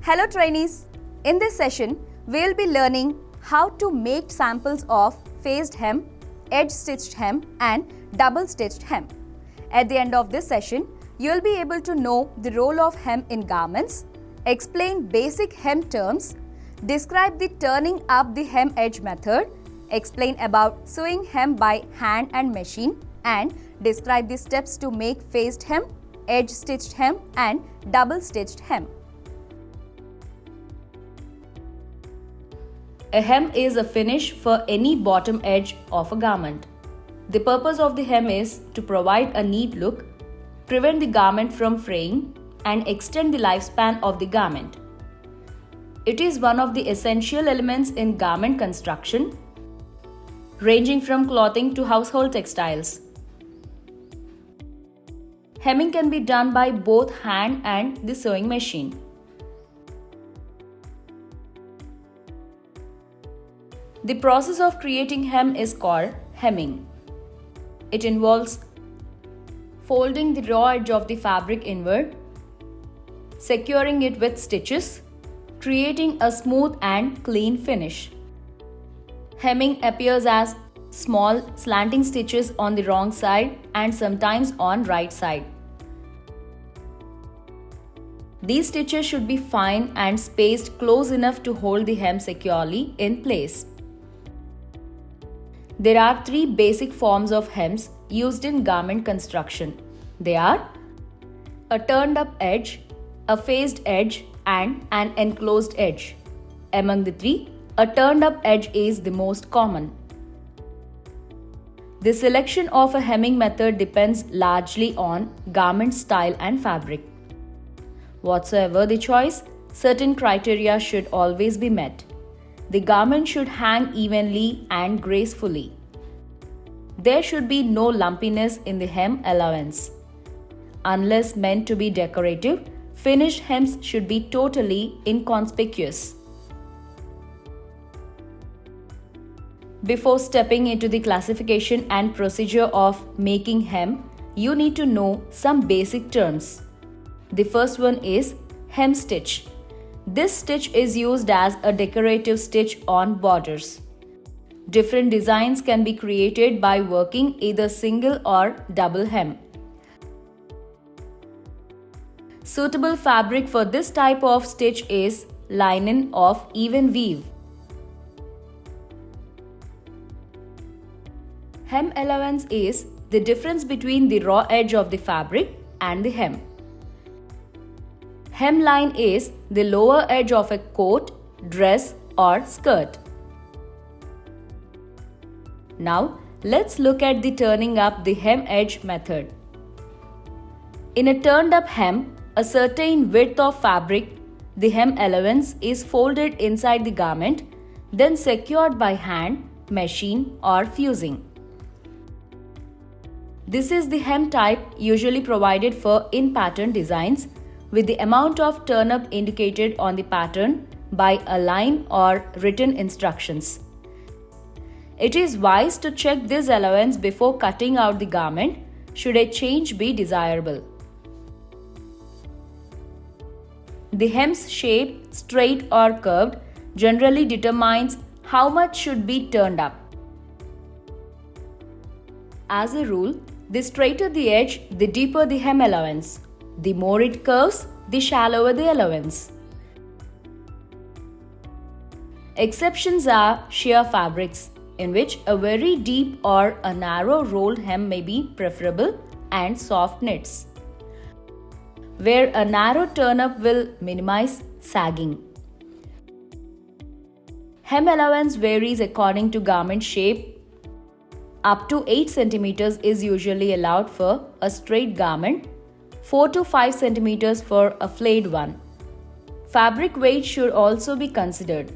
Hello trainees! In this session, we will be learning how to make samples of faced hem, edge stitched hem and double stitched hem. At the end of this session, you will be able to know the role of hem in garments, explain basic hem terms, describe the turning up the hem edge method, explain about sewing hem by hand and machine, and describe the steps to make faced hem, edge stitched hem and double stitched hem. A hem is a finish for any bottom edge of a garment. The purpose of the hem is to provide a neat look, prevent the garment from fraying, and extend the lifespan of the garment. It is one of the essential elements in garment construction, ranging from clothing to household textiles. Hemming can be done by both hand and the sewing machine. The process of creating hem is called hemming. It involves folding the raw edge of the fabric inward, securing it with stitches, creating a smooth and clean finish. Hemming appears as small slanting stitches on the wrong side and sometimes on right side. These stitches should be fine and spaced close enough to hold the hem securely in place. There are three basic forms of hems used in garment construction. They are a turned up edge, a faced edge and an enclosed edge. Among the three, a turned up edge is the most common. The selection of a hemming method depends largely on garment style and fabric. Whatsoever the choice, certain criteria should always be met. The garment should hang evenly and gracefully. There should be no lumpiness in the hem allowance. Unless meant to be decorative, finished hems should be totally inconspicuous. Before stepping into the classification and procedure of making hem, you need to know some basic terms. The first one is hem stitch. This stitch is used as a decorative stitch on borders. Different designs can be created by working either single or double hem. Suitable fabric for this type of stitch is linen of even weave. Hem allowance is the difference between the raw edge of the fabric and the hem. Hemline is the lower edge of a coat, dress or skirt. Now, let's look at the turning up the hem edge method. In a turned up hem, a certain width of fabric, the hem allowance is folded inside the garment, then secured by hand, machine or fusing. This is the hem type usually provided for in-pattern designs, with the amount of turn-up indicated on the pattern by a line or written instructions. It is wise to check this allowance before cutting out the garment, should a change be desirable. The hem's shape, straight or curved, generally determines how much should be turned up. As a rule, the straighter the edge, the deeper the hem allowance. The more it curves, the shallower the allowance. Exceptions are sheer fabrics, in which a very deep or a narrow rolled hem may be preferable, and soft knits, where a narrow turn-up will minimize sagging. Hem allowance varies according to garment shape. Up to 8 cm is usually allowed for a straight garment, 4 to 5 cm for a flayed one. Fabric weight should also be considered.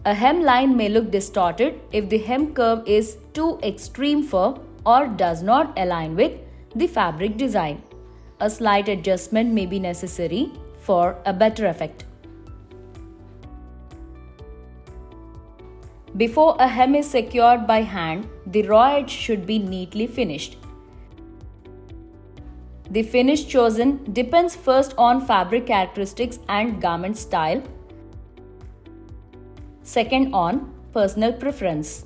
A hemline may look distorted if the hem curve is too extreme for or does not align with the fabric design. A slight adjustment may be necessary for a better effect. Before a hem is secured by hand, the raw edge should be neatly finished. The finish chosen depends first on fabric characteristics and garment style, second on personal preference.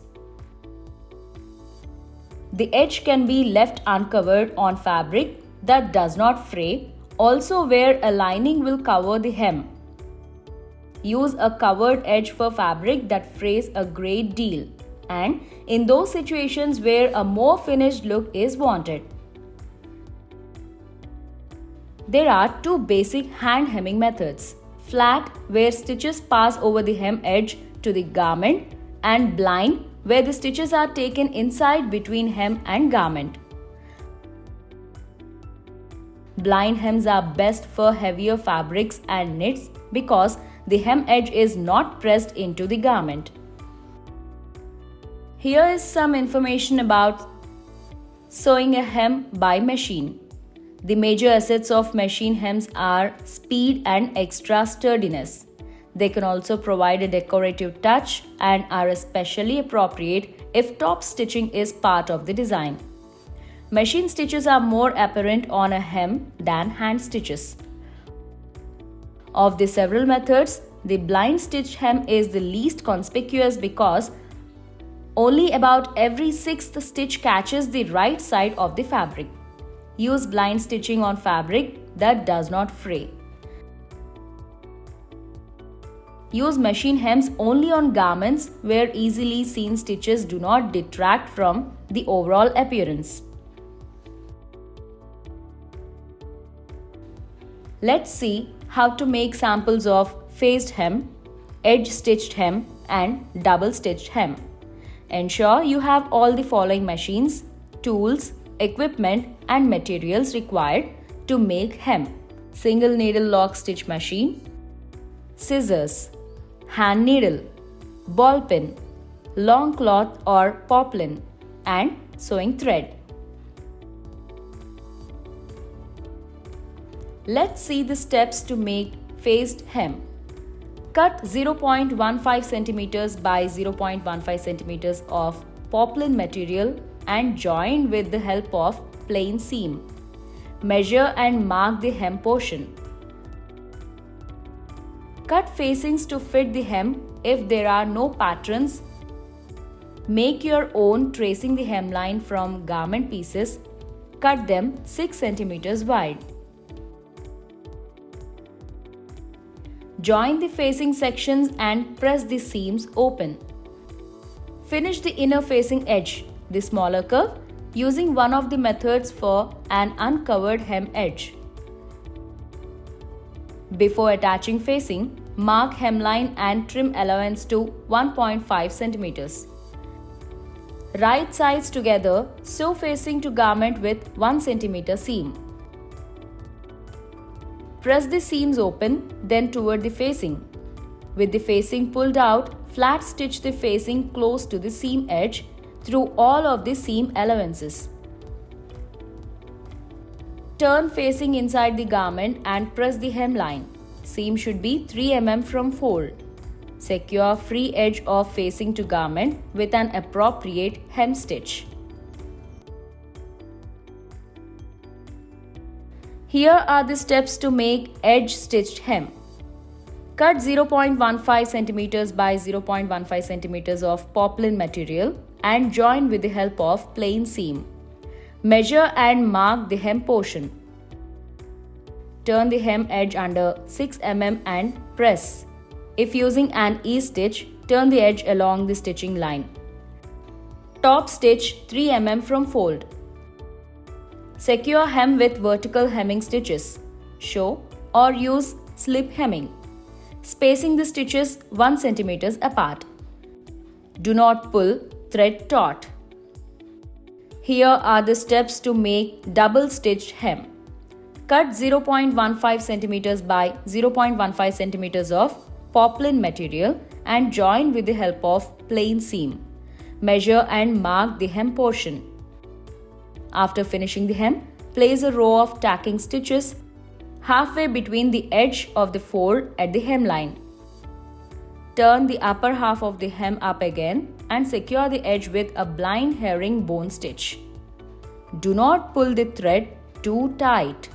The edge can be left uncovered on fabric that does not fray, also where a lining will cover the hem. Use a covered edge for fabric that frays a great deal, and in those situations where a more finished look is wanted. There are two basic hand hemming methods: flat, where stitches pass over the hem edge to the garment, and blind, where the stitches are taken inside between hem and garment. Blind hems are best for heavier fabrics and knits because the hem edge is not pressed into the garment. Here is some information about sewing a hem by machine. The major assets of machine hems are speed and extra sturdiness. They can also provide a decorative touch and are especially appropriate if top stitching is part of the design. Machine stitches are more apparent on a hem than hand stitches. Of the several methods, the blind stitch hem is the least conspicuous because only about every sixth stitch catches the right side of the fabric. Use blind stitching on fabric that does not fray. Use machine hems only on garments where easily seen stitches do not detract from the overall appearance. Let's see how to make samples of faced hem, edge stitched hem and double stitched hem. Ensure you have all the following machines, tools, equipment and materials required to make hem: single needle lock stitch machine, scissors, hand needle, ball pin, long cloth or poplin, and sewing thread. Let's see the steps to make faced hem. Cut 0.15 cm by 0.15 cm of poplin material and join with the help of plain seam. Measure and mark the hem portion. Cut facings to fit the hem if there are no patterns. Make your own tracing the hemline from garment pieces. Cut them 6 cm wide. Join the facing sections and press the seams open. Finish the inner facing edge, the smaller curve, using one of the methods for an uncovered hem edge. Before attaching facing, mark hemline and trim allowance to 1.5 cm. Right sides together, sew facing to garment with 1 cm seam. Press the seams open, then toward the facing. With the facing pulled out, flat stitch the facing close to the seam edge through all of the seam allowances. Turn facing inside the garment and press the hemline. Seam should be 3 mm from fold. Secure free edge of facing to garment with an appropriate hem stitch. Here are the steps to make edge stitched hem. Cut 0.15 cm by 0.15 cm of poplin material and join with the help of plain seam. Measure and mark the hem portion. Turn the hem edge under 6 mm and press. If using an E-stitch, turn the edge along the stitching line. Top stitch 3 mm from fold. Secure hem with vertical hemming stitches. Show or use slip hemming. Spacing the stitches 1 cm apart. Do not pull thread taut. Here are the steps to make double stitched hem. Cut 0.15 cm by 0.15 cm of poplin material and join with the help of plain seam. Measure and mark the hem portion. After finishing the hem, place a row of tacking stitches halfway between the edge of the fold at the hemline. Turn the upper half of the hem up again and secure the edge with a blind herring bone stitch. Do not pull the thread too tight.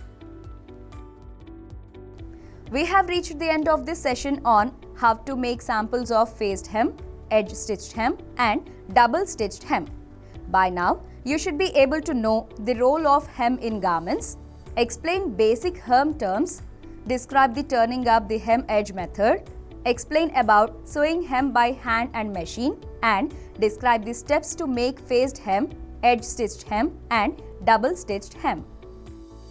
We have reached the end of this session on how to make samples of faced hem, edge stitched hem and double stitched hem. By now, you should be able to know the role of hem in garments, explain basic hem terms, describe the turning up the hem edge method, explain about sewing hem by hand and machine, and describe the steps to make faced hem, edge stitched hem and double stitched hem.